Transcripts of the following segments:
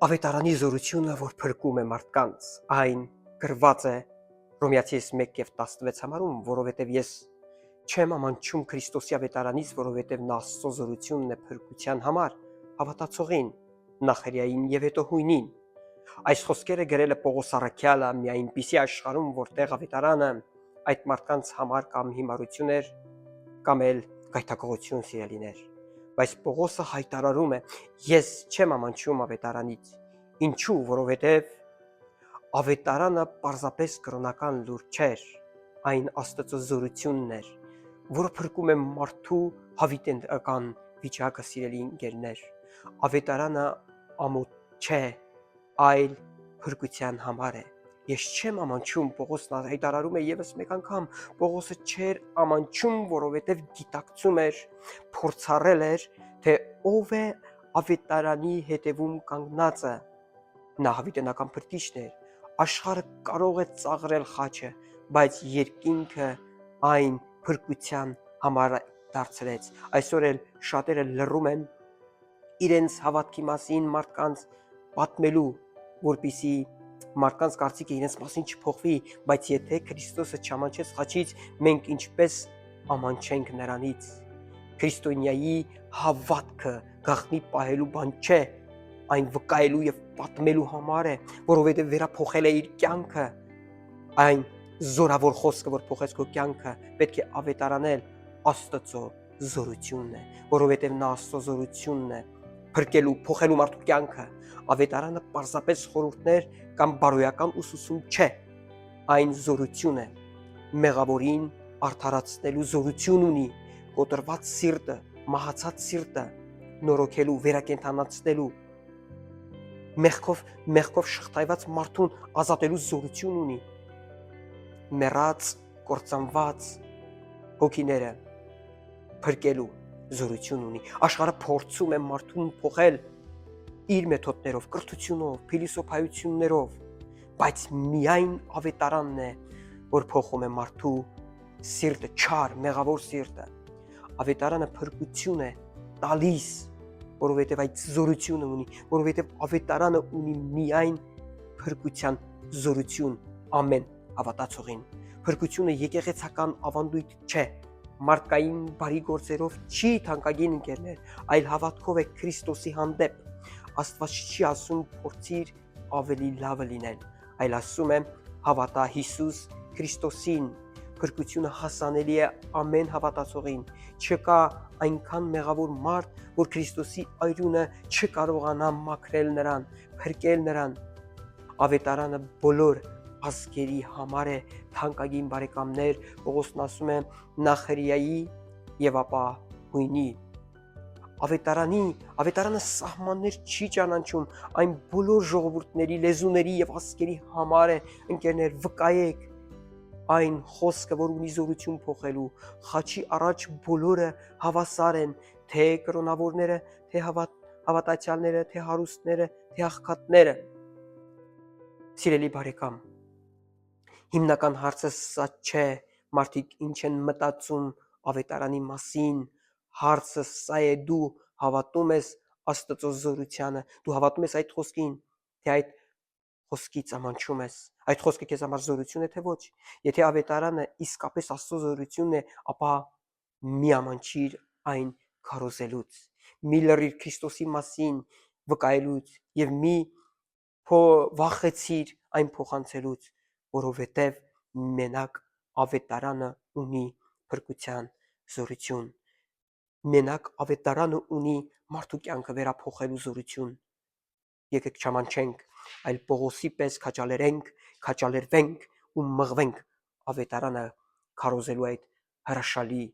Ավետարանի զորությունը, որ փրկում է մարդկանց, այն գրված է Հռոմեացիս 1 եւ 16 համարում, որովհետեւ ես չեմ ամանչում Քրիստոսի ավետարանից, որովհետեւ նա Աստծո զորությունն է փրկության համար, հավատացողին, նախերյային եւ հետո հույնին։ Այս խոսքերը գրել է Պողոս առաքյալը մի այնպիսի աշխարհում, որտեղ ավետարանը այդ մարդկանց համար կամ հիմարություն էր, կամ էլ գայթակղություն սիրելիներ։ Բայց Պողոսը հայտարարում է. ես չեմ ամանչում ավետարանից։ Ինչու՞, որովհետև ավետարանը պարզապես կրոնական լուր չէր, այն Աստծո զորությունն էր, որը փրկում է մարդու հավիտենական վիճակը, սիրելի ընկերներ։ Ավետարանը ամոթ չէ, այլ փրկության համար է։ Ես չեմ ամանչում, Պողոսն հայտարարում է եւս մեկ անգամ, Պողոսը չէր ամանչում, որովհետև գիտակցում էր, փորձառել էր, թե ով է ավետարանի հետևում կանգնածը։ Նա հավիտենական փրկիչն էր, աշխարհը կարող է ծաղրել խաչը, բայց երկինքը այն փրկության համար դարձրեց։ Այսօր էլ շատերը լռում են իրենց հավատքի մասին մարդկանց պատմելու, որպիսի մարդկանց կարծիքը իրենց մասին չփոխվի, բայց եթե Քրիստոսը չամանչեց խաչից, մենք ինչպես ամանչենք նրանից։ Քրիստոնյայի հավատքը գաղտնի պահելու բան չէ, այն վկայելու եւ պատմելու համար է, որովհետեւ վերափոխել է իր կյանքը։ Այն զորավոր խոսքը, որ փոխեց քո կյանքը, պետք է ավետարանել Աստծո զորությունն է, որովհետեւ նա Աստծո զորությունն է փրկելու, փոխելու մարդու կյանքը։ Ավետարանը պարզապես խորհուրդներ կամ բարոյական ուսուցում չէ, այն զորություն է, մեղավորին արդարացնելու զորություն ունի, կոտրված սիրտը, մահացած սիրտը նորոգելու, վերակենդանացնելու, մեղքով շղթայված մարդուն ազատելու զորություն ունի, մեռած, կործանված հոգիները փրկելու զորություն ունի։ Աշխարհը փորձում է մարդուն փոխել իր մեթոդներով, կրթությունով, փիլիսոփայություններով, բայց միայն ավետարանն է, որ փոխում է մարդու սիրտը, չար, մեղավոր սիրտը։ Ավետարանը փրկություն է տալիս, որովհետև այդ զորությունը ունի, որովհետև ավետարանը ունի միայն փրկության զորություն ամեն հավատացողին։ Փրկությունը եկեղեցական ավանդույթ չէ, մարդկային բարի գործերով չի թանկագին ընկերներ, այլ հավատքով է Քրիստոսի հանդեպ։ Աստված չի ասում փորձիր ավելի լավը լինել, այլ ասում է հավատա Հիսուս Քրիստոսին։ Փրկությունը հասանելի է ամեն հավատացողին։ Չկա այնքան մեղավոր մարդ, որ Քրիստոսի այրունը չկարողանա մաքրել նրան, փրկել նրան։ Ավետարանը բոլոր ազգերի համար է, թանկագին բարեկամներ, Պողոսն ասում է նախերյայի եւ ապա հույնի։ Ավետարանը սահմաններ չի ճանաչում, այն բոլոր ժողովուրդների, լեզուների եւ ազգերի համար է, ընկերներ, վկայեք այն խոսքը, որ ունի զորություն փոխելու։ Խաչի առաջ բոլորը հավասար են, թե կրոնավորները, թե հավատացյալները, թե հարուստները, թե աղքատները։ Սիրելի բարեկամ, հիմնական հարցը սա չէ, մարդիկ ինչ են մտածում ավետարանի մասին, հարցը սա է, դու հավատում ես Աստծո զորությանը, դու հավատում ես այդ խոսքին, թե այդ խոսքից ամանչում ես, այդ խոսքը քեզ համար զորություն է, թե ոչ։ Եթե ավետարանը իսկապես Աստծո զորությունն է, ապա մի ամանչիր այն քարոզելուց, մի լռիր Քրիստոսի մասին վկայելուց եւ մի վախեցիր այն փոխանցելուց, որովհետեւ մենակ ավետարանը ունի փրկության զորություն։ Մենակ ավետարանը ունի մարդու կյանքը վերափոխելու զորություն։ Եկեք չամանչենք, այլ Պողոսի պես քաջալերվենք ու մղվենք ավետարանը քարոզելու այդ հրաշալի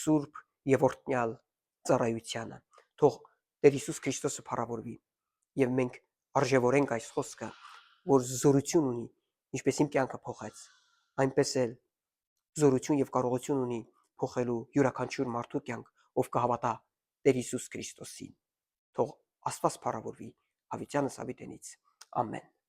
սուրբ եւ օրհնյալ ծառայությանը։ Թող Տեր Հիսուս Քրիստոսը փառավորվի եւ մենք արժևորենք այս խոսքը, որ զորություն ունի, ինչպես իմ կյանքը փոխեց, այնպես էլ զորություն եւ կարողություն ունի փոխելու յուրաքանչյուր մարդու կյանք, ով կհավատա Տեր Հիսուս Քրիստոսին։ Թող Աստված փառավորվի հավիտյանս հավիտենից։ Ամեն։